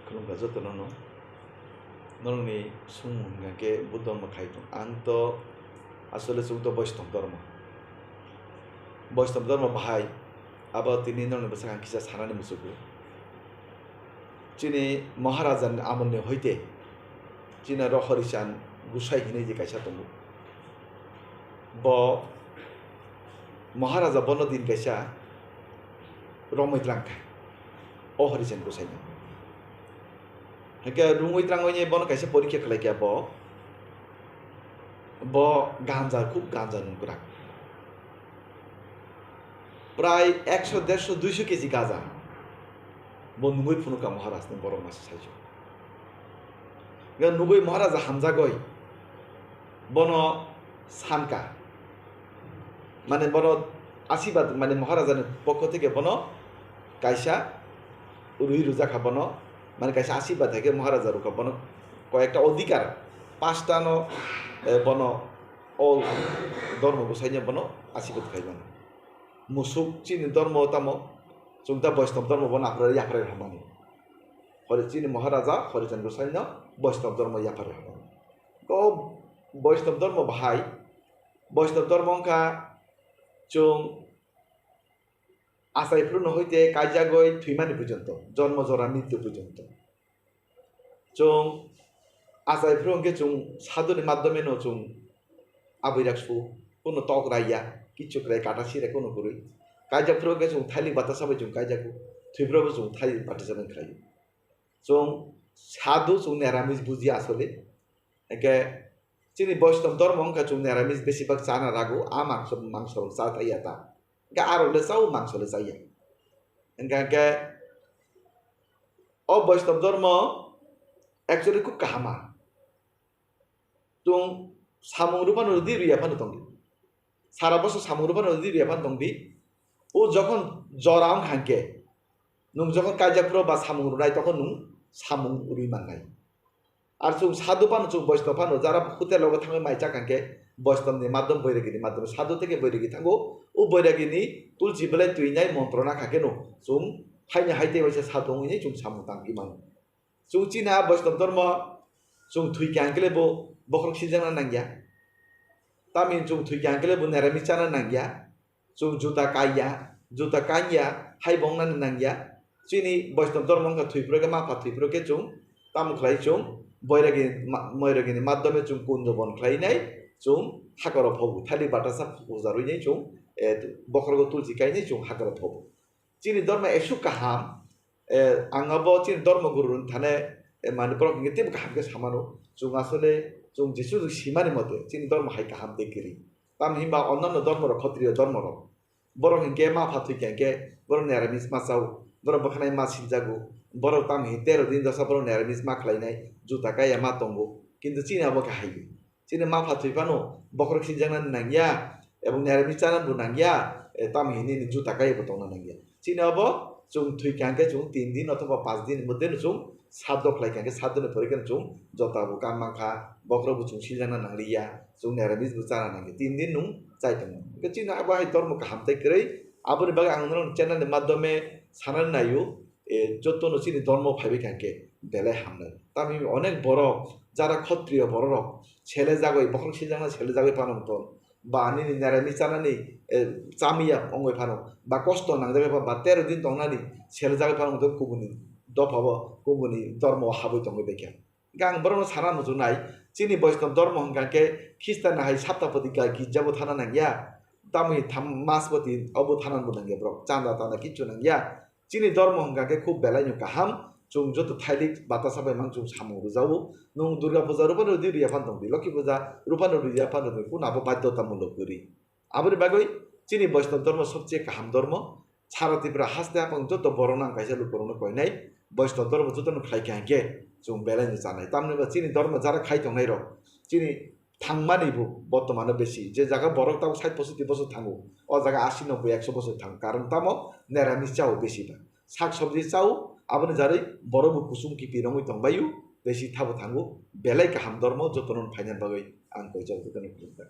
खुलुमबाय जतननो नरनि सुंगाके बुद्ध धर्म खाइतो आंत আসলে চৌদ্দ বৈষ্ণব ধর্ম ভাই আবার তিনি নরনি বসে কিসা সানানি মুসুকু চিনি মহারাজান আমলনি হইতে চিনা রহরিসান গুসাই হিনে যে কাইসা দङ ब মহারাজা বনদিন কাইসা রমৈত্রাংখাই অ হরিসান গুসাই হেকে রুমৈত্রাংনি বন কাইসা পরীক্ষা খালাইকে ब गांजा खूब गांजा नुकरा प्राय 100, 150, 200 केजी गांजा नुबै फुनुका महाराज ने बर मास साइजो नुबै महाराज हामजा गय बन सानका माने बन आशीर्वाद माने महाराजानि पक्ष থেকে बन कायसा रुई रुजाखा बन माने कायसा आशीर्वाद থেকে महाराजार बन कयेकटा अधिकार 5टा न बन all धर्म गोसाइnya बन आशीर्वाद खाइबान मुसुक चिनि धर्म तम जोंता वैष्णव धर्म बन आपरा याफारे हामानि हरि चिनि महाराजा हरिचंद गोसाइnya वैष्णव धर्म याफारे हामानि तो वैष्णव धर्म भाई वैष्णव धर्म का जों आसाइफ्रुन हইতে कायजा गय थुइमानि पर्यन्त जन्म जरा मृत्यु पर्यन्त जों आसाइफ्रुनके जों साधुनि माध्यमे न जों आबैरागसु कोनो तक राइया किच्छु क्राय काटासिरा कोनो करै कायजाफ्रुनके जों थाइलि बातासाबै जों कायजाखौ थुइफ्राबो जों थाइलि बातासाबै खायो जों साधु जों निरामिस बुझि आसले एके चिनि वैष्णव धर्म का जों निरामिस बेसिबाग जाना रागौ आ मांस जाथाया ता गा आरोले जाउ मांसले जाया एंगा अ वैष्णव धर्म एक्चुअली खूब काहामा जों सामुं रुपान नदी रियाफान दंदि सारा बছর सामुं रुपान नदी रियाफान दंदि ও যখন জরাং হাঙ্কে নুং যখন কাজাপ্র বা সামুং রুনাই তখন নুং সামুং রুইমান নাই আর जों সাধু পানো जों বৈষ্ণব পানো যারা হোটেল লগে থাঙ্গে মাইচা কাঙ্কে বৈষ্ণবনি মাধ্যম বৈরাগীনি মাধ্যম সাধু থেকে বৈরাগী থাঙ্গো ও বৈরাগীনি তুলসী বেলায় তুইনাই মন্ত্রনা খাকেনো जों हाइने हाइते बायसा साधुङैनो जों सामुं तांगि मान जों चिना वैष्णव धर्म जों थुइके आंगले बो बखर खिजाना नांगिया तामिन जों थुइके आंगले बो निरामिस जाना नांगिया जों जुता काइया हाइ बंगना नांगिया चिनि वैष्णव धर्म का थुइफ्रके माफा थुइफ्रके जों तामख्लाइ जों बैरागीनि माध्यमे जों कुन्ज बन ख्लाइनाय जों हाकर फबु थालि बाटासा फुजारुइनाय जों बखरगो तुलसी काइनाय जों हाकर फबु चिनि धर्म एसु काहाम आंगाबो चिनि धर्म गुरु थाने माने प्रक गेतेब काहामके सामानो जों आसले जों जिसु सीमानि मते चिनि धर्म हाइ काहाम देगिरि ताम हिमबा अन्नान्य धर्म र क्षत्रिय धर्म र बर हिंके मा फाथुइके बर निरामिस मासाव बर बखनाय मा सिजागु बर ताम हि 13 दिन दसा बर निरामिस मा खलाइनाय जुता काया मा तंगो किन्तु चिनाबो काहाय चिनि मा फाथुइफानो बखर खिजाना नांगिया एबं निरामिस जाना बुनांगिया ताम हिनि जुता काया बतंना नांगिया चिनाबो जों थुइकांके जों 3 दिन अथवा 5 दिन मध्य जों साद खलाइकांके साद दिन फरिकन जों जताबो कामाखा बखरबो जों सिजाना नांलिया जों निरामिस बुचाना नांगि 3 दिन नुं जायतों के चिना बाहाय धर्म काहामते करै आबोनि बागै आं नों चैनल माध्यमे सानान नायु जतनो चिनि धर्म फाइबिकांके बेलाय हामनो तामी अनेक बर जारा क्षत्रिय बर छेले जागै बखर सिजाना छेले जागै पानंतन বা আনি নিরামিস জানানি চামিয়া অঙ্গই ফানো বা কষ্ট নাংজাবে বা 13 দিন তংনানি ছেলে জাগে ফানো তো কুবুনি দফাবো কুবুনি ধর্ম হাবই তঙ্গই বেকা গাং বরন সারা নজুনাই চিনি বৈষ্ণব ধর্ম হংকাকে খ্রিস্টান হাই সাপ্তাপতি গা গিজাবো থানা নাঙ্গিয়া তামি মাসপতি অবো থানান বুনাঙ্গিয়া ব্র চান্দা তানা কিচ্ছু নাঙ্গিয়া চিনি ধর্ম হংকাকে খুব বেলাইনো কাহাম जों जत थाइलिक बातासाबाय मां जों सामु रुजावो नों दुर्गा पूजा रूपान रुदि रियाफान दंदि लक्ष्मी पूजा रूपान रियाफान दंदि कुनाबो बाध्यतामूलक गरि आबोनि बागै चिनि वैष्णव धर्म सबसे काहाम धर्म सारातिफ्रा हास्ते आपन जत बरना काइसा लुकरनो कयनाय वैष्णव धर्म जतन खाइकांगे जों बेलायनो जानाय तामनेबा चिनि धर्म जारा खाइतंनाय र चिनि थांमानिबो बर्तमाने बेसी जे जागा बरक ताव 60-65 बছর थांगो अ जागा 80-90-100 बছর थांग कारण तामो निरामिस चाव बेसिबा साग सब्जी चाव आबोनि जारै बरबो कुसुम किपि रंगै तंबायु बेसि थाबो थांगो बेलाय काहाम धर्म जतन फाइनाल बागै आं कइजाव जतन खुलुमबाय।